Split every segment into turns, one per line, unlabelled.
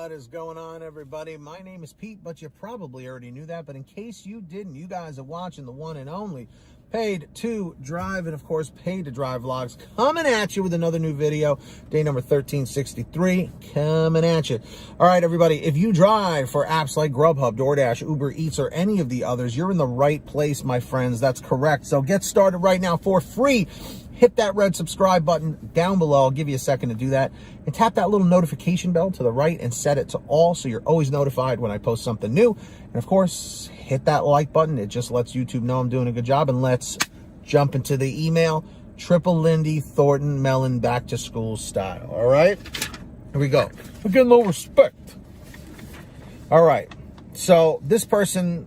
What is going on, everybody? My name is Pete, but you probably already knew that. But in case you didn't, you guys are watching the one and only Paid to Drive, and of course, Paid to Drive vlogs, coming at you with another new video. Day number 1363, coming at you. All right, everybody, if you drive for apps like GrubHub, DoorDash, Uber Eats, or any of the others, you're in the right place, my friends. That's correct. So get started right now for free. Hit that red subscribe button down below. I'll give you a second to do that. And tap that little notification bell to the right and set it to all so you're always notified when I post something new. And of course, hit that like button. It just lets YouTube know I'm doing a good job. And let's jump into the email. Triple Lindy Thornton Mellon back to school style. All right, here we go. We're getting a little respect. All right. So this person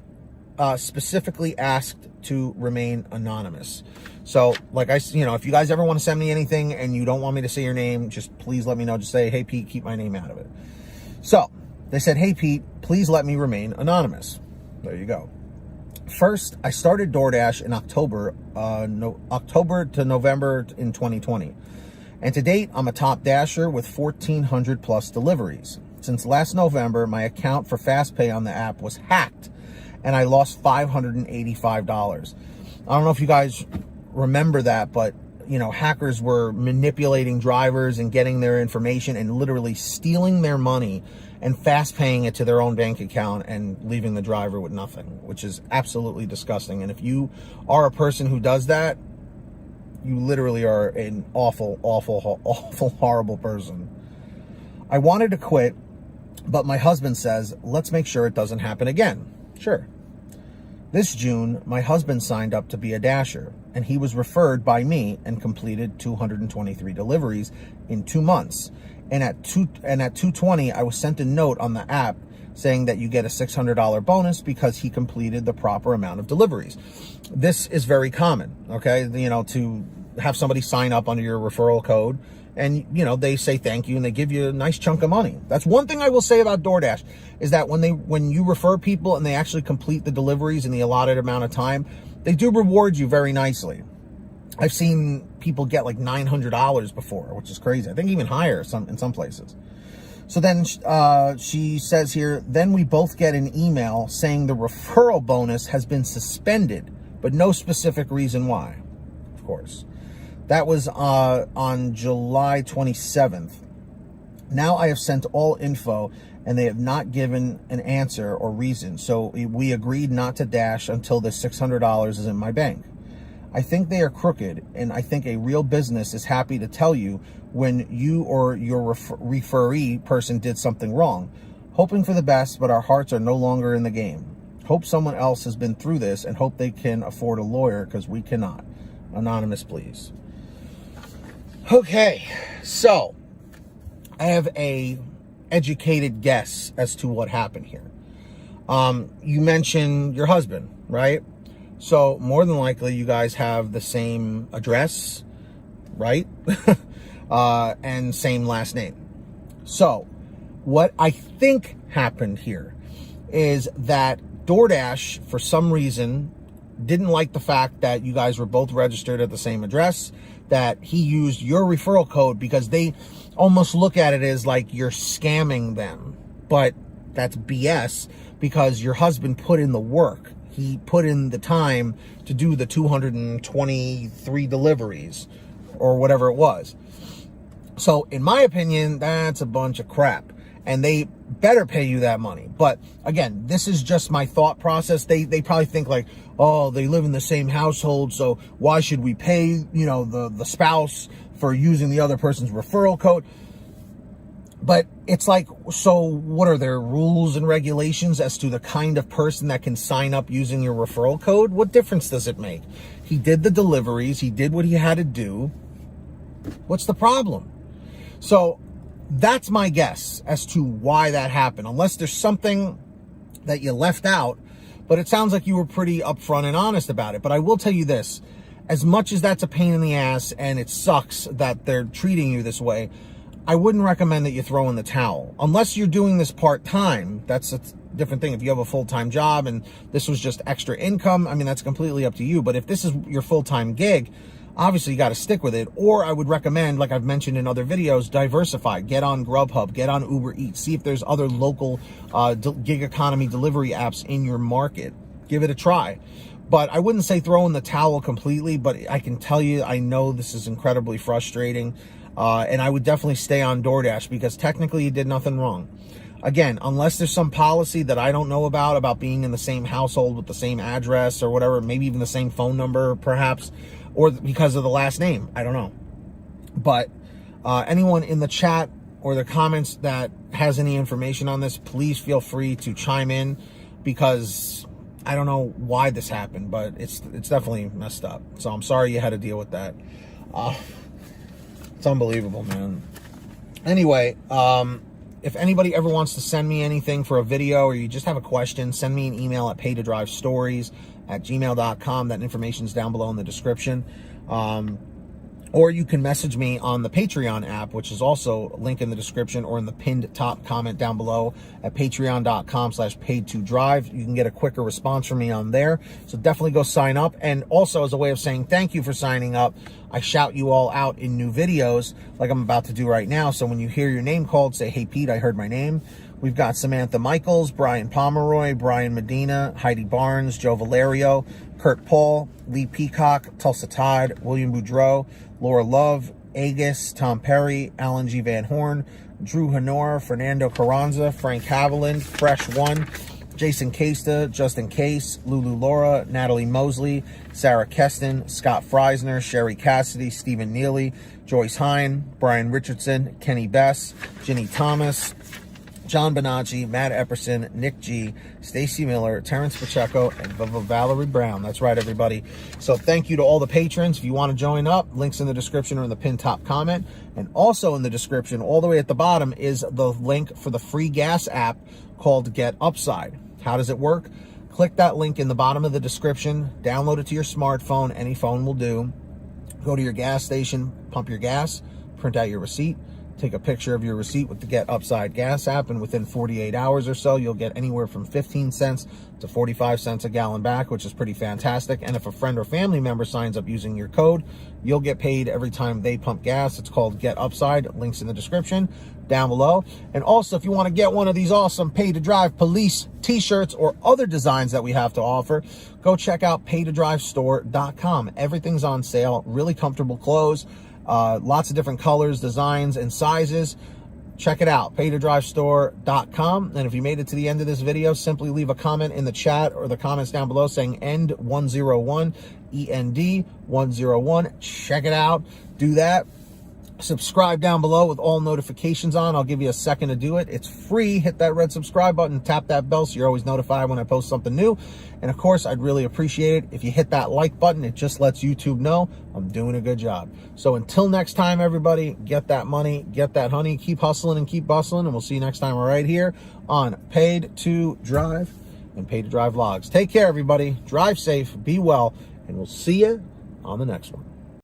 specifically asked to remain anonymous. So, like if you guys ever want to send me anything and you don't want me to say your name, just please let me know. Just say, hey, Pete, keep my name out of it. So, they said, hey, Pete, please let me remain anonymous. There you go. First, I started DoorDash in October to November in 2020. And to date, I'm a top dasher with 1,400 plus deliveries. Since last November, my account for FastPay on the app was hacked, and I lost $585. I don't know if you guys remember that, but hackers were manipulating drivers and getting their information and literally stealing their money and fast paying it to their own bank account and leaving the driver with nothing, which is absolutely disgusting. And if you are a person who does that, you literally are an awful, horrible person. I wanted to quit, but my husband says, let's make sure it doesn't happen again. Sure. This June, my husband signed up to be a dasher, and he was referred by me and completed 223 deliveries in 2 months. And at 220, I was sent a note on the app saying that you get a $600 bonus because he completed the proper amount of deliveries. This is very common, okay? To have somebody sign up under your referral code, and they say thank you and they give you a nice chunk of money. That's one thing I will say about DoorDash, is that when you refer people and they actually complete the deliveries in the allotted amount of time, they do reward you very nicely. I've seen people get like $900 before, which is crazy. I think even higher in some places. So then she says here, then we both get an email saying the referral bonus has been suspended, but no specific reason why, of course. That was on July 27th. Now I have sent all info and they have not given an answer or reason. So we agreed not to dash until the $600 is in my bank. I think they are crooked, and I think a real business is happy to tell you when you or your referee person did something wrong. Hoping for the best, but our hearts are no longer in the game. Hope someone else has been through this and hope they can afford a lawyer because we cannot. Anonymous, please. Okay, so I have a educated guess as to what happened here. You mentioned your husband, right? So more than likely you guys have the same address, right? And same last name. So what I think happened here is that DoorDash, for some reason, didn't like the fact that you guys were both registered at the same address, that he used your referral code, because they almost look at it as like you're scamming them. But that's BS, because your husband put in the work. He put in the time to do the 223 deliveries or whatever it was. So in my opinion, that's a bunch of crap, and they better pay you that money. But again, this is just my thought process. They probably think like, oh, they live in the same household, so why should we pay, the spouse for using the other person's referral code? But it's like, so what are their rules and regulations as to the kind of person that can sign up using your referral code? What difference does it make? He did the deliveries. He did what he had to do. What's the problem? So that's my guess as to why that happened, unless there's something that you left out. But it sounds like you were pretty upfront and honest about it. But I will tell you this, as much as that's a pain in the ass and it sucks that they're treating you this way, I wouldn't recommend that you throw in the towel. Unless you're doing this part-time, that's a different thing. If you have a full-time job and this was just extra income, I mean, that's completely up to you. But if this is your full-time gig, obviously you got to stick with it. Or I would recommend, like I've mentioned in other videos, diversify. Get on GrubHub, get on Uber Eats, see if there's other local gig economy delivery apps in your market. Give it a try. But I wouldn't say throw in the towel completely, but I can tell you, I know this is incredibly frustrating. And I would definitely stay on DoorDash, because technically you did nothing wrong. Again, unless there's some policy that I don't know about being in the same household with the same address or whatever, maybe even the same phone number perhaps, or because of the last name, I don't know. But anyone in the chat or the comments that has any information on this, please feel free to chime in, because I don't know why this happened, but it's definitely messed up. So I'm sorry you had to deal with that. It's unbelievable, man. Anyway, if anybody ever wants to send me anything for a video, or you just have a question, send me an email at paydrivestories@gmail.com. That information's down below in the description. Or you can message me on the Patreon app, which is also a link in the description, or in the pinned top comment down below at patreon.com/paid2drive. You can get a quicker response from me on there. So definitely go sign up. And also, as a way of saying thank you for signing up, I shout you all out in new videos like I'm about to do right now. So when you hear your name called, say, "Hey, Pete, I heard my name." We've got Samantha Michaels, Brian Pomeroy, Brian Medina, Heidi Barnes, Joe Valerio, Kurt Paul, Lee Peacock, Tulsa Todd, William Boudreau, Laura Love, Agus, Tom Perry, Alan G. Van Horn, Drew Honor, Fernando Carranza, Frank Haviland, Fresh One, Jason Casta, Justin Case, Lulu Laura, Natalie Mosley, Sarah Keston, Scott Freisner, Sherry Cassidy, Stephen Neely, Joyce Hine, Brian Richardson, Kenny Bess, Ginny Thomas, John Bonacci, Matt Epperson, Nick G, Stacy Miller, Terrence Pacheco, and Valerie Brown. That's right, everybody. So thank you to all the patrons. If you want to join up, links in the description or in the pinned top comment. And also in the description, all the way at the bottom, is the link for the free gas app called Get Upside. How does it work? Click that link in the bottom of the description, download it to your smartphone, any phone will do. Go to your gas station, pump your gas, print out your receipt, take a picture of your receipt with the Get Upside gas app, and within 48 hours or so, you'll get anywhere from 15 cents to 45 cents a gallon back, which is pretty fantastic. And if a friend or family member signs up using your code, you'll get paid every time they pump gas. It's called Get Upside. Links in the description down below. And also, if you want to get one of these awesome Pay to Drive police t-shirts or other designs that we have to offer, go check out paydrivestore.com. Everything's on sale. Really comfortable clothes. Lots of different colors, designs, and sizes. Check it out, paydrivestore.com. And if you made it to the end of this video, simply leave a comment in the chat or the comments down below saying END101, END101. Check it out. Do that. Subscribe down below with all notifications on. I'll give you a second to do it. It's free. Hit that red subscribe button, tap that bell so you're always notified when I post something new. And of course, I'd really appreciate it if you hit that like button. It just lets YouTube know I'm doing a good job. So until next time, everybody, get that money, get that honey, keep hustling and keep bustling, and we'll see you next time right here on Paid to Drive and Paid to Drive Vlogs. Take care, everybody. Drive safe, be well, and we'll see you on the next one.